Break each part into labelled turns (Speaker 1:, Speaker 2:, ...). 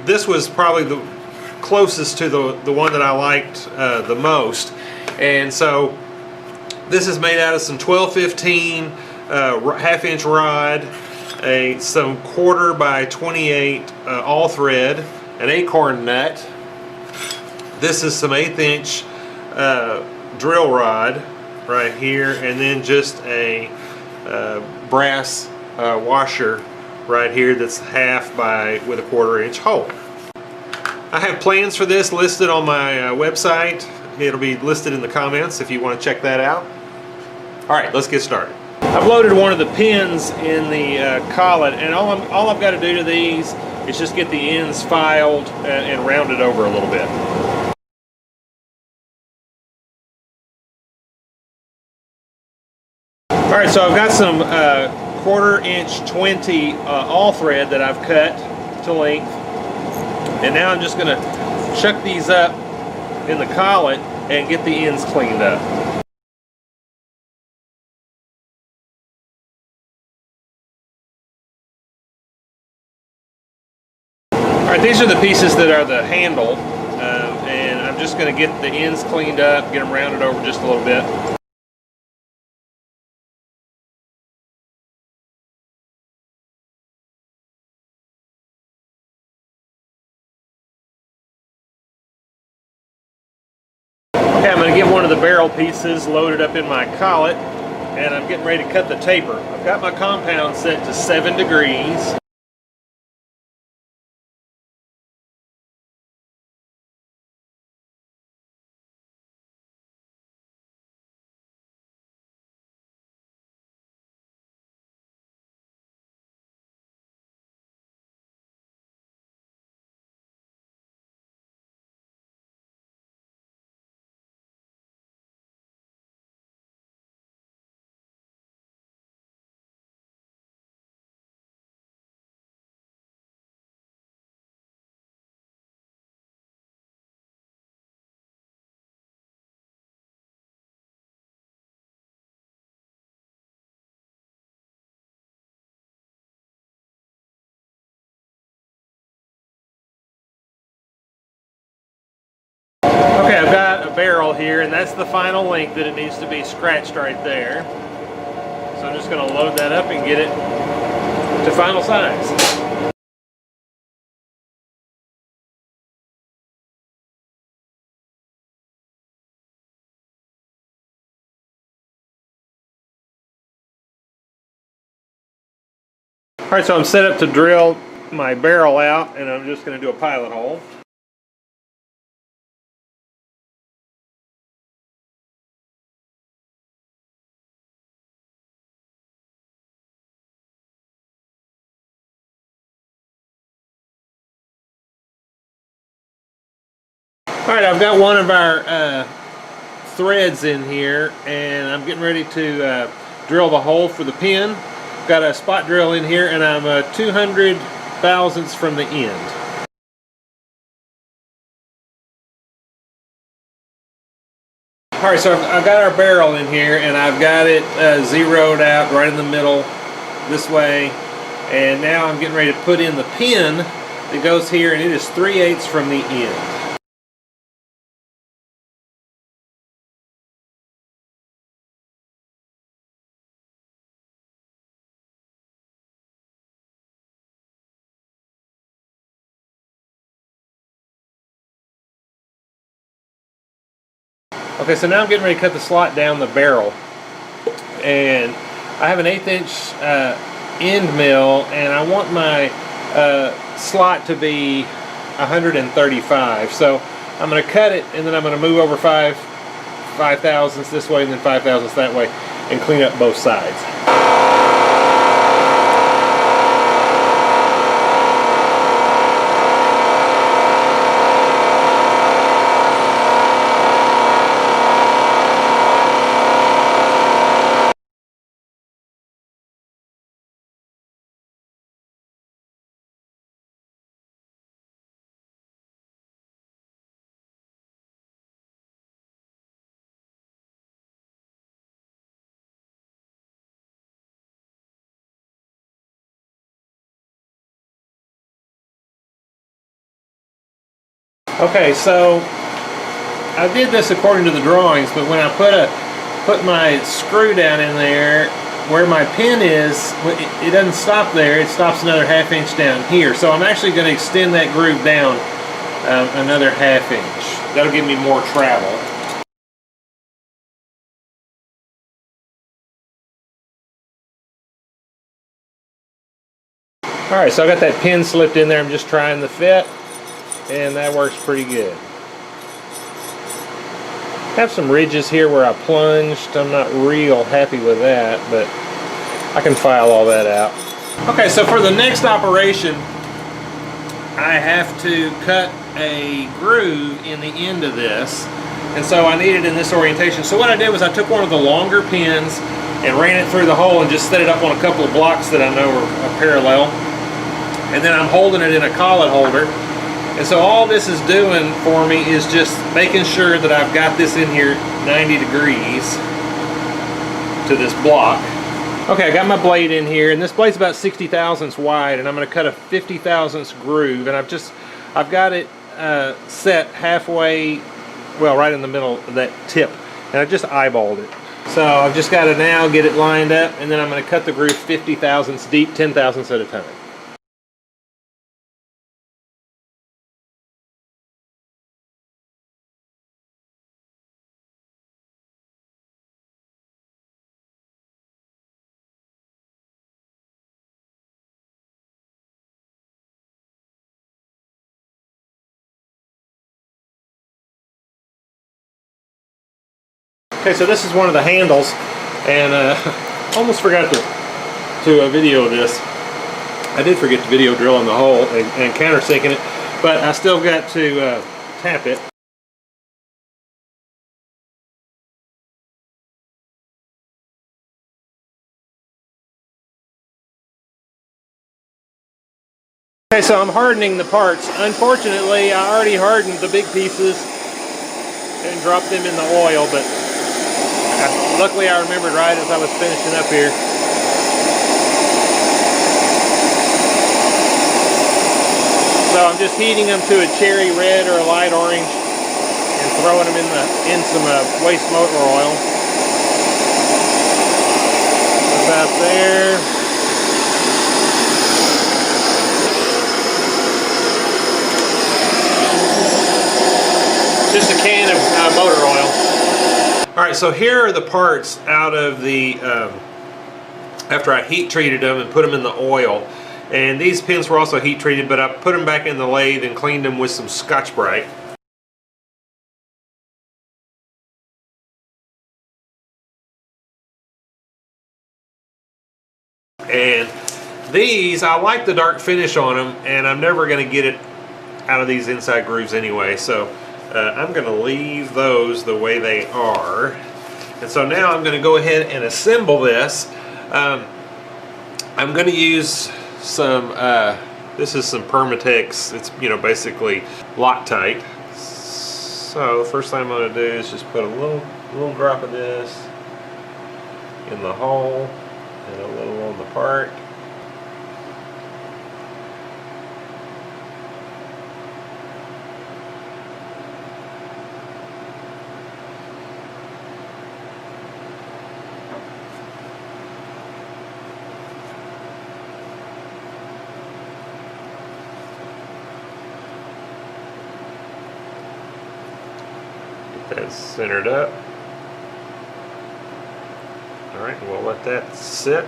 Speaker 1: this was probably the closest to the one that I liked the most. And so this is made out of some 12-15 half-inch rod, some 1/4 by 28 all thread, an acorn nut. This is some 1/8 inch drill rod right here, and then just a brass washer right here that's half by with a 1/4 inch hole. I have plans for this listed on my website. It'll be listed in the comments if you want to check that out. Alright, let's get started. I've loaded one of the pins in the collet, and all I've got to do to these is just get the ends filed and rounded over a little bit. Alright, so I've got some 1/4 inch 20 all thread that I've cut to length, and now I'm just going to chuck these up in the collet and get the ends cleaned up. Alright, these are the pieces that are the handle, and I'm just going to get the ends cleaned up, get them rounded over just a little bit. Okay, I'm going to get one of the barrel pieces loaded up in my collet, and I'm getting ready to cut the taper. I've got my compound set to 7 degrees. Okay, I've got a barrel here, and that's the final length that it needs to be scratched right there. So I'm just going to load that up and get it to final size. Alright, so I'm set up to drill my barrel out, and I'm just going to do a pilot hole. Alright, I've got one of our threads in here, and I'm getting ready to drill the hole for the pin. Got a spot drill in here, and I'm 200 thousandths from the end. Alright, so I've got our barrel in here, and I've got it zeroed out right in the middle this way, and now I'm getting ready to put in the pin that goes here, and it is 3/8 from the end. Okay, so now I'm getting ready to cut the slot down the barrel, and I have an 1/8 inch end mill, and I want my slot to be 135. So I'm going to cut it, and then I'm going to move over 5 thousandths this way and then 5 thousandths that way, and clean up both sides. Okay, so I did this according to the drawings, but when I put my screw down in there, where my pin is, it doesn't stop there, it stops another 1/2 inch down here. So I'm actually going to extend that groove down another 1/2 inch. That'll give me more travel. Alright, so I got that pin slipped in there. I'm just trying the fit, and that works pretty good. I have some ridges here where I plunged. I'm not real happy with that, but I can file all that out. Okay, so for the next operation, I have to cut a groove in the end of this, and so I need it in this orientation. So what I did was I took one of the longer pins and ran it through the hole and just set it up on a couple of blocks that I know are parallel, and then I'm holding it in a collet holder. And so all this is doing for me is just making sure that I've got this in here 90 degrees to this block. Okay, I got my blade in here, and this blade's about 60 thousandths wide, and I'm going to cut a 50 thousandths groove, and I've got it set halfway, well, right in the middle of that tip, and I just eyeballed it. So I've just got to now get it lined up, and then I'm going to cut the groove 50 thousandths deep, 10 thousandths at a time. Okay, so this is one of the handles, and almost forgot to video this. I did forget to video drilling the hole and countersinking it, but I still got to tap it. Okay, so I'm hardening the parts. Unfortunately, I already hardened the big pieces and dropped them in the oil, but luckily I remembered right as I was finishing up here. So I'm just heating them to a cherry red or a light orange and throwing them in some waste motor oil. About there. Just a can of motor oil. Alright, so here are the parts out of the, after I heat treated them and put them in the oil. And these pins were also heat treated, but I put them back in the lathe and cleaned them with some Scotch-Brite. And these, I like the dark finish on them, and I'm never going to get it out of these inside grooves anyway, so I'm going to leave those the way they are. And so now I'm going to go ahead and assemble this. I'm going to use some, this is some Permatex. It's, you know, basically Loctite. So the first thing I'm going to do is just put a little drop of this in the hole and a little on the part. That's centered up. Alright, we'll let that sit.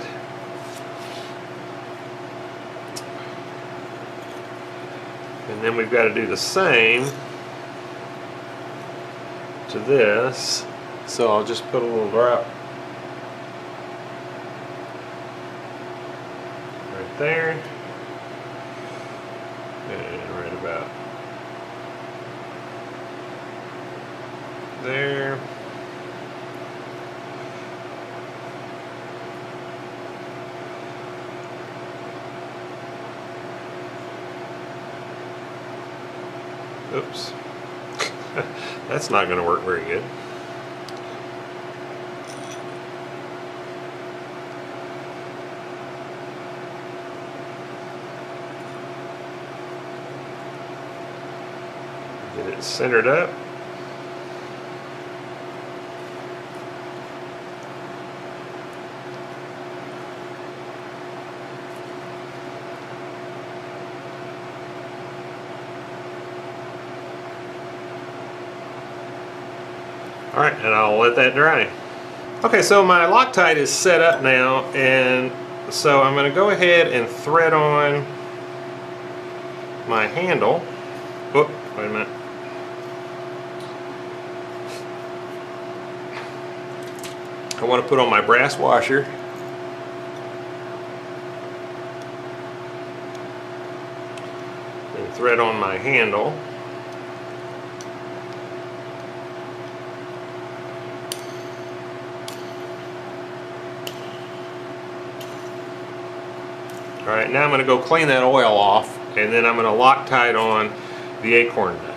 Speaker 1: And then we've got to do the same to this. So I'll just put a little drop right there. And right about there. Oops. That's not going to work very good. Get it centered up. Alright, and I'll let that dry. Okay, so my Loctite is set up now, and so I'm going to go ahead and thread on my handle. Oh, wait a minute. I want to put on my brass washer. And thread on my handle. Alright, now I'm going to go clean that oil off, and then I'm going to Loctite on the acorn nut.